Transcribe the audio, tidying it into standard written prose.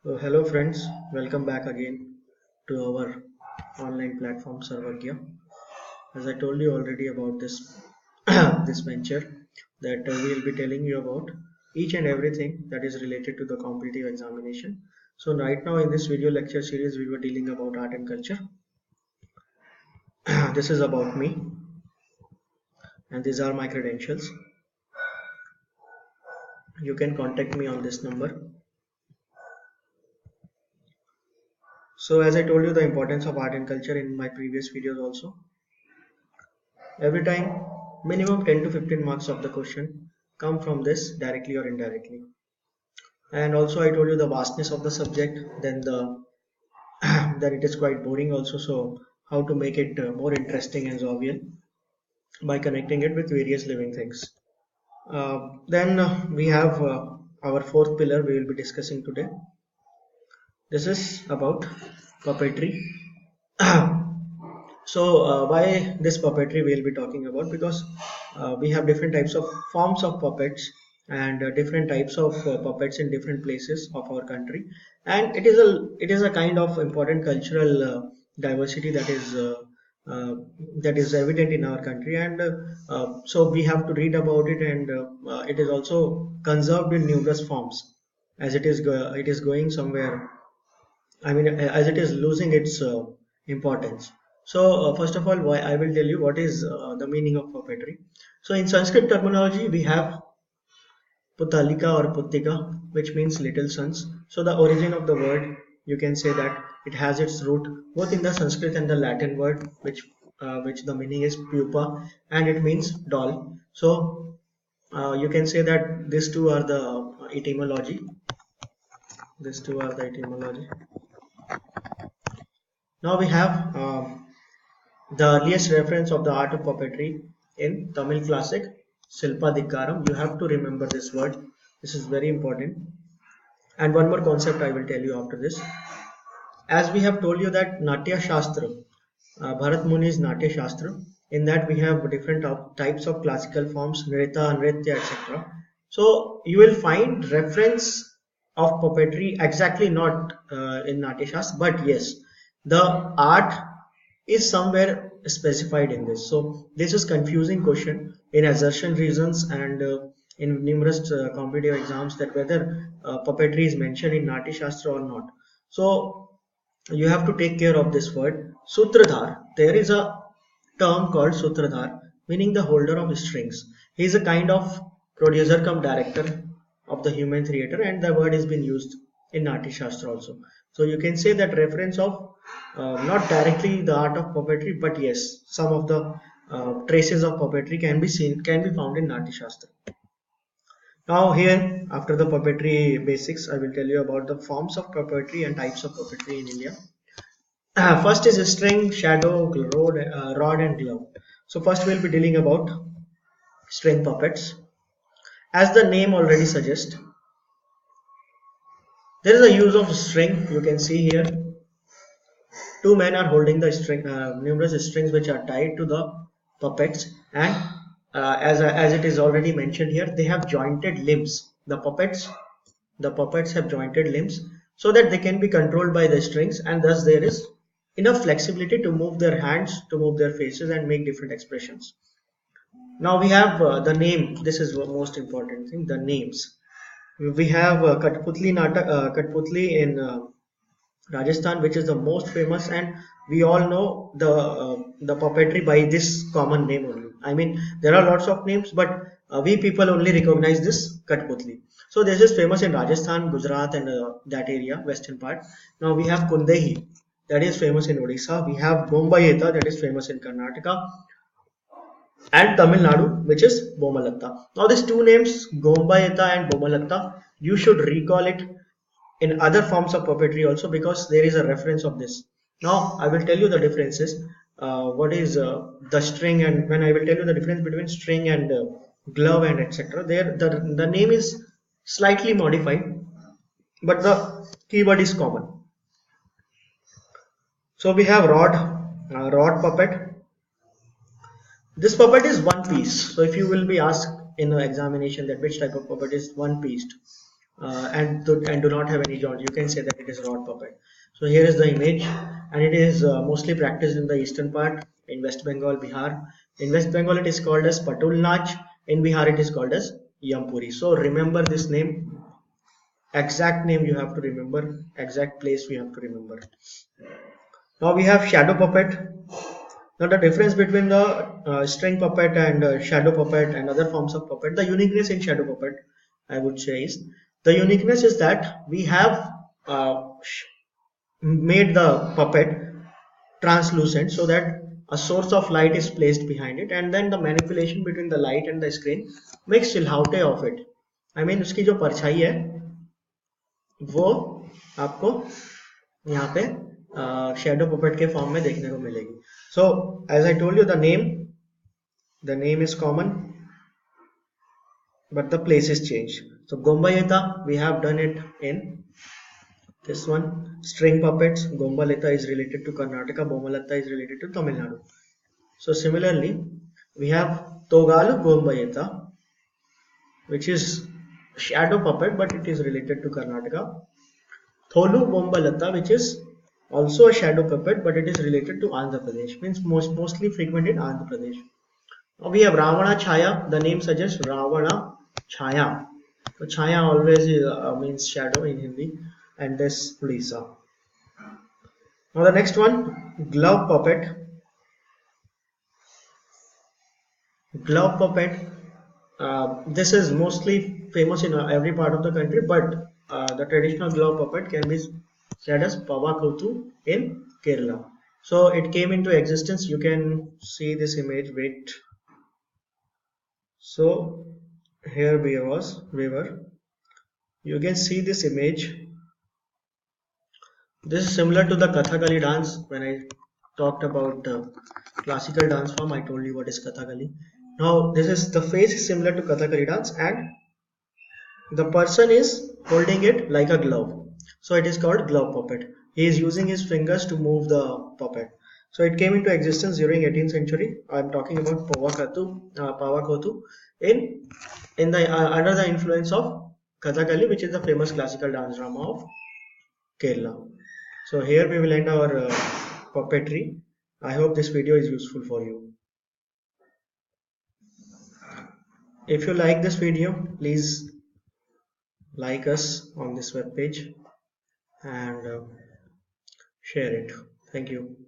Hello friends, welcome back again to our online platform Sarvagya. As I told you already about this this venture that we will be telling you about each and everything that is related to the competitive examination. So right now in this video lecture series we were dealing about art and culture. This is about me and these are my credentials. You can contact me on this number. So as I told you the importance of art and culture in my previous videos also. Every time, minimum 10 to 15 marks of the question come from this directly or indirectly. And also I told you the vastness of the subject, then the then it is quite boring also. So how to make it more interesting and jovial by connecting it with various living things. Then we have our fourth pillar we will be discussing today. This is about puppetry. So why this puppetry we'll be talking about, because we have different types of forms of puppets and different types of puppets in different places of our country, and it is a kind of important cultural diversity that is evident in our country, and so we have to read about it, and it is also conserved in numerous forms as it is going somewhere. I mean, as it is losing its importance. So, first of all, why I will tell you what is the meaning of puppetry. So, in Sanskrit terminology, we have Putalika or Puttika, which means little sons. So, the origin of the word, you can say that it has its root both in the Sanskrit and the Latin word, which the meaning is pupa, and it means doll. So, you can say that these two are the etymology. These two are the etymology. Now we have the earliest reference of the art of puppetry in Tamil classic Silpadikaram. You have to remember this word. This is very important. And one more concept I will tell you after this. As we have told you that Natya Shastra, Bharat Muni's Natya Shastra, in that we have different types of classical forms, Nrita, Nritya, etc. So you will find reference of puppetry exactly not in Natya Shastra, but yes, the art is somewhere specified in this. So this is confusing question in assertion reasons and in numerous competitive exams, that whether puppetry is mentioned in Natya Shastra or not. So you have to take care of this word Sutradhar. There is a term called Sutradhar, meaning the holder of strings. He is a kind of producer come director of the human theatre, and the word has been used in Natya Shastra also. So you can say that reference of not directly the art of puppetry, but yes, some of the traces of puppetry can be found in Natya Shastra. Now here, after the puppetry basics, I will tell you about the forms of puppetry and types of puppetry in India. First is string, shadow, rod and glove. So first we'll be dealing about string puppets. As the name already suggests, there is a use of string. You can see here, two men are holding the string, numerous strings which are tied to the puppets, and as it is already mentioned here, they have jointed limbs. The puppets have jointed limbs so that they can be controlled by the strings, and thus there is enough flexibility to move their hands, to move their faces, and make different expressions. Now we have the name. This is the most important thing, the names. We have Katputli in Rajasthan, which is the most famous, and we all know the puppetry by this common name only. I mean, there are lots of names, but we people only recognize this Katputli. So this is famous in Rajasthan, Gujarat, and that area, western part. Now we have Kundehi, that is famous in Odisha. We have Bombayeta, that is famous in Karnataka, and Tamil Nadu, which is Bomalatta. Now these two names, Gombayeta and Bomalatta, you should recall it in other forms of puppetry also, because there is a reference of this. Now I will tell you the differences. What is the string, and when I will tell you the difference between string and glove and etc. There the name is slightly modified, but the keyword is common. So we have rod puppet. This puppet is one piece. So if you will be asked in an examination that which type of puppet is one pieced, and do not have any joints, you can say that it is rod puppet. So here is the image, and it is mostly practiced in the eastern part in West Bengal, Bihar. In West Bengal, it is called as Patul Nach. In Bihar, it is called as Yampuri. So remember this name, exact name you have to remember, exact place we have to remember. Now we have shadow puppet. Now the difference between the string puppet and shadow puppet and other forms of puppet, the uniqueness in shadow puppet, I would say, is the uniqueness is that we have made the puppet translucent so that a source of light is placed behind it, and then the manipulation between the light and the screen makes चिल्हावटे of it. I mean उसकी जो परछाई है वो आपको यहाँ पे shadow puppet के form में देखने को मिलेगी. So as I told you, the name is common, but the place is changed. So Gombayeta, we have done it in this one. String puppets, Gombaleta is related to Karnataka, Bomalata is related to Tamil Nadu. So similarly, we have Togalu Gombayeta, which is shadow puppet, but it is related to Karnataka. Tholu Bombalata, which is also a shadow puppet, but it is related to Andhra Pradesh, means mostly frequent in Andhra Pradesh. Now we have Ravana Chaya. The name suggests Ravana Chaya. So Chaya always means shadow in Hindi, and this Lisa. Now the next one, glove puppet. Glove puppet. This is mostly famous in every part of the country, but the traditional glove puppet can be said as Pavakotu in Kerala. So it came into existence. You can see this image. Wait. So here we were. You can see this image. This is similar to the Kathakali dance. When I talked about classical dance form, I told you what is Kathakali. Now this is the face is similar to Kathakali dance, and the person is holding it like a glove. So it is called glove puppet. He is using his fingers to move the puppet. So it came into existence during 18th century. I am talking about Pavakotu in the under the influence of Kathakali, which is the famous classical dance drama of Kerala. So here we will end our puppetry. I hope this video is useful for you. If you like this video, please like us on this web page and share it. Thank you.